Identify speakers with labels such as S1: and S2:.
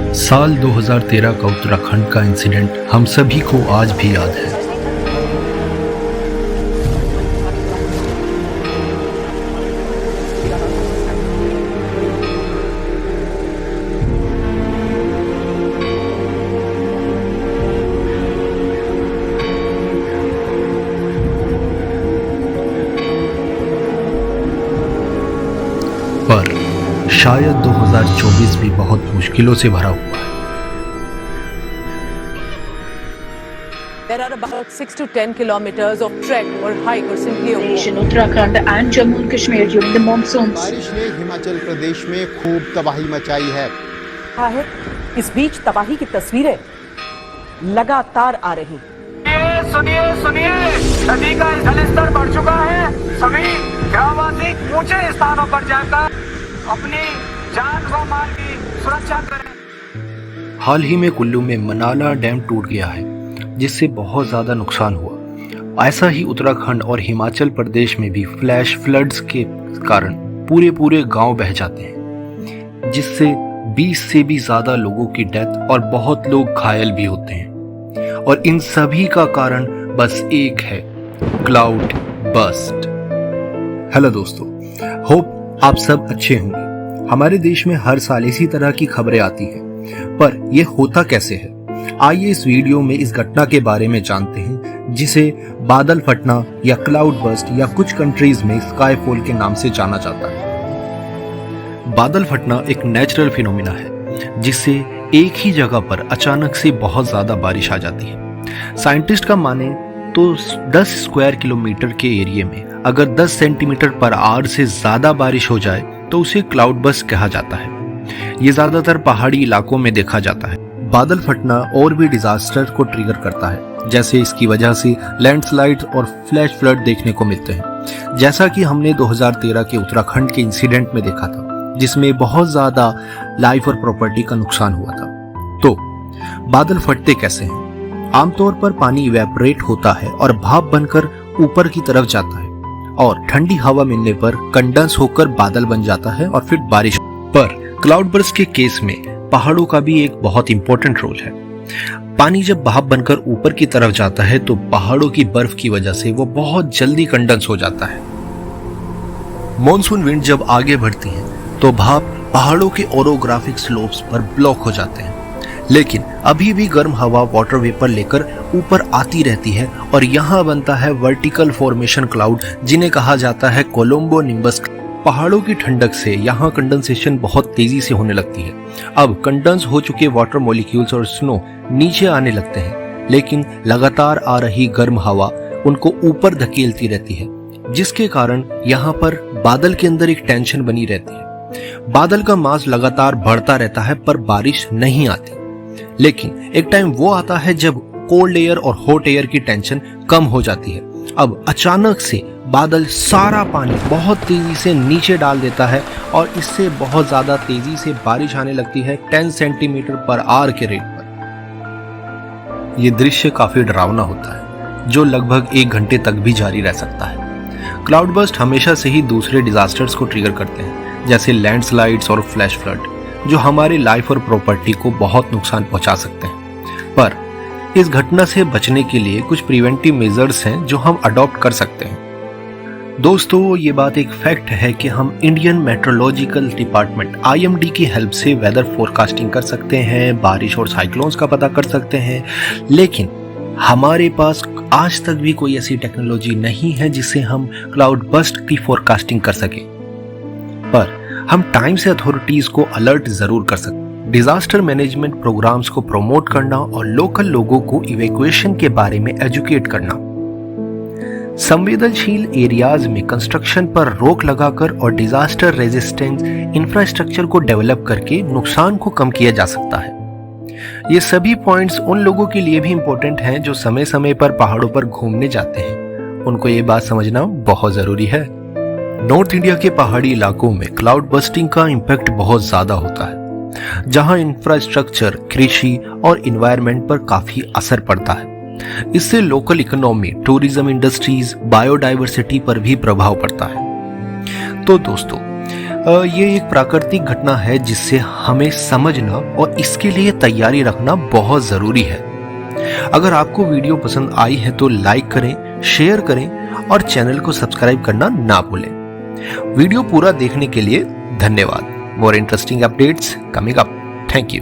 S1: साल 2013 का उत्तराखंड का इंसिडेंट हम सभी को आज भी याद है। पर शायद 2024 भी बहुत मुश्किलों से भरा हुआ है।
S2: There are about 6 to 10 kilometers of trek or hike or simply a walk.
S3: In Uttarakhand and Jammu and Kashmir during the monsoons.
S4: बारिश ने हिमाचल प्रदेश में खूब तबाही मचाई है।
S2: इस बीच तबाही की तस्वीरें लगातार आ रही।
S5: सुनिए नदी का जलस्तर बढ़ चुका है। सभी ग्रामवासी ऊंचे स्थानों पर जाकर अपनी जान व माल की सुरक्षा करें।
S1: हाल ही में कुल्लू में मनाला डैम टूट गया है, जिससे बहुत ज्यादा नुकसान हुआ। ऐसा ही उत्तराखंड और हिमाचल प्रदेश में भी फ्लैश फ्लड्स के कारण पूरे गांव बह जाते हैं, जिससे 20 से भी ज्यादा लोगों की डेथ और बहुत लोग घायल भी होते हैं। और इन सभी का कारण बस एक है, क्लाउड बर्स्ट। हेलो दोस्तों, होप आप सब अच्छे होंगे। हमारे देश में हर साल इसी तरह की खबरें आती हैं, पर यह होता कैसे है? आइए इस वीडियो में इस घटना के बारे में जानते हैं, जिसे बादल फटना या क्लाउड बर्स्ट या कुछ कंट्रीज में स्काई फॉल के नाम से जाना जाता है। बादल फटना एक नेचुरल फिनोमिना है, जिससे एक ही जगह पर अचानक से बहुत ज्यादा बारिश आ जाती है। साइंटिस्ट का माने तो 10 स्क्वायर किलोमीटर के एरिया में अगर 10 सेंटीमीटर पर आवर से ज्यादा बारिश हो जाए तो उसे क्लाउड बर्स्ट कहा जाता है। ये ज्यादातर पहाड़ी इलाकों में देखा जाता है। बादल फटना और भी डिजास्टर को ट्रिगर करता है, जैसे इसकी वजह से लैंडस्लाइड और फ्लैश फ्लड देखने को मिलते हैं, जैसा कि हमने 2013 के उत्तराखंड के इंसिडेंट में देखा था, जिसमें बहुत ज्यादा लाइफ और प्रॉपर्टी का नुकसान हुआ था। तो बादल फटते कैसे हैं? आमतौर पर पानी इवेपोरेट होता है और भाप बनकर ऊपर की तरफ जाता है, और ठंडी हवा मिलने पर कंडेंस होकर बादल बन जाता है और फिर बारिश। पर क्लाउड बर्स्ट के केस में पहाड़ों का भी एक बहुत इंपॉर्टेंट रोल है। पानी जब भाप बनकर ऊपर की तरफ जाता है तो पहाड़ों की बर्फ की वजह से वो बहुत जल्दी कंडेंस हो जाता है। मॉनसून विंड जब आगे बढ़ती है तो भाप पहाड़ों के ओरोग्राफिक स्लोप्स पर ब्लॉक हो जाते हैं, लेकिन अभी भी गर्म हवा वाटर वेपर लेकर ऊपर आती रहती है और यहाँ बनता है वर्टिकल फॉर्मेशन क्लाउड, जिन्हें कहा जाता है कोलंबो निम्बस। पहाड़ों की ठंडक से यहाँ कंडेंसेशन बहुत तेजी से होने लगती है। अब कंडेंस हो चुके वाटर मॉलिक्यूल्स और स्नो नीचे आने लगते हैं, लेकिन लगातार आ रही गर्म हवा उनको ऊपर धकेलती रहती है, जिसके कारण यहाँ पर बादल के अंदर एक टेंशन बनी रहती है। बादल का मास लगातार बढ़ता रहता है पर बारिश नहीं आती। लेकिन एक टाइम वो आता है जब कोल्ड एयर और हॉट एयर की टेंशन कम हो जाती है। अब अचानक से बादल सारा पानी बहुत तेजी से नीचे डाल देता है और इससे बहुत ज्यादा तेजी से बारिश आने लगती है 10 सेंटीमीटर पर आवर के रेट पर। यह दृश्य काफी डरावना होता है, जो लगभग 1 घंटे तक भी जारी रह सकता है। क्लाउड बर्स्ट हमेशा से ही दूसरे डिजास्टर्स को ट्रिगर करते हैं, जैसे लैंडस्लाइड्स और फ्लैश फ्लड, जो हमारे लाइफ और प्रॉपर्टी को बहुत नुकसान पहुंचा सकते हैं। पर इस घटना से बचने के लिए कुछ प्रिवेंटिव मेजर्स हैं जो हम अडॉप्ट कर सकते हैं। दोस्तों, ये बात एक फैक्ट है कि हम इंडियन मेट्रोलॉजिकल डिपार्टमेंट IMD की हेल्प से वेदर फोरकास्टिंग कर सकते हैं, बारिश और साइक्लोन्स का पता कर सकते हैं, लेकिन हमारे पास आज तक भी कोई ऐसी टेक्नोलॉजी नहीं है जिससे हम क्लाउड बर्स्ट की फोरकास्टिंग कर सकें। पर हम टाइम से अथॉरिटीज को अलर्ट जरूर कर सकते हैं। डिजास्टर मैनेजमेंट प्रोग्राम्स को प्रमोट करना और लोकल लोगों को इवैक्यूएशन के बारे में एजुकेट करना, संवेदनशील एरियाज में कंस्ट्रक्शन पर रोक लगाकर और डिजास्टर रेजिस्टेंस इंफ्रास्ट्रक्चर को डेवलप करके नुकसान को कम किया जा सकता है। ये सभी पॉइंट्स उन लोगों के लिए भी इंपॉर्टेंट हैं जो समय समय पर पहाड़ों पर घूमने जाते हैं। उनको ये बात समझना बहुत जरूरी है। नॉर्थ इंडिया के पहाड़ी इलाकों में क्लाउड बर्स्टिंग का इम्पैक्ट बहुत ज्यादा होता है, जहां इंफ्रास्ट्रक्चर, कृषि और एनवायरनमेंट पर काफी असर पड़ता है। इससे local economy, tourism industries, biodiversity पर भी प्रभाव पड़ता है। तो दोस्तों, ये एक प्राकृतिक घटना है जिससे हमें समझना और इसके लिए तैयारी रखना बहुत ज़रूरी है। अगर आपको वीडियो पसंद आई है तो लाइक करें, शेयर करें और चैनल को सब्सक्राइब करना ना भूलें। वीडियो पूरा देखने के लिए धन्यवाद। More interesting updates coming up. Thank you.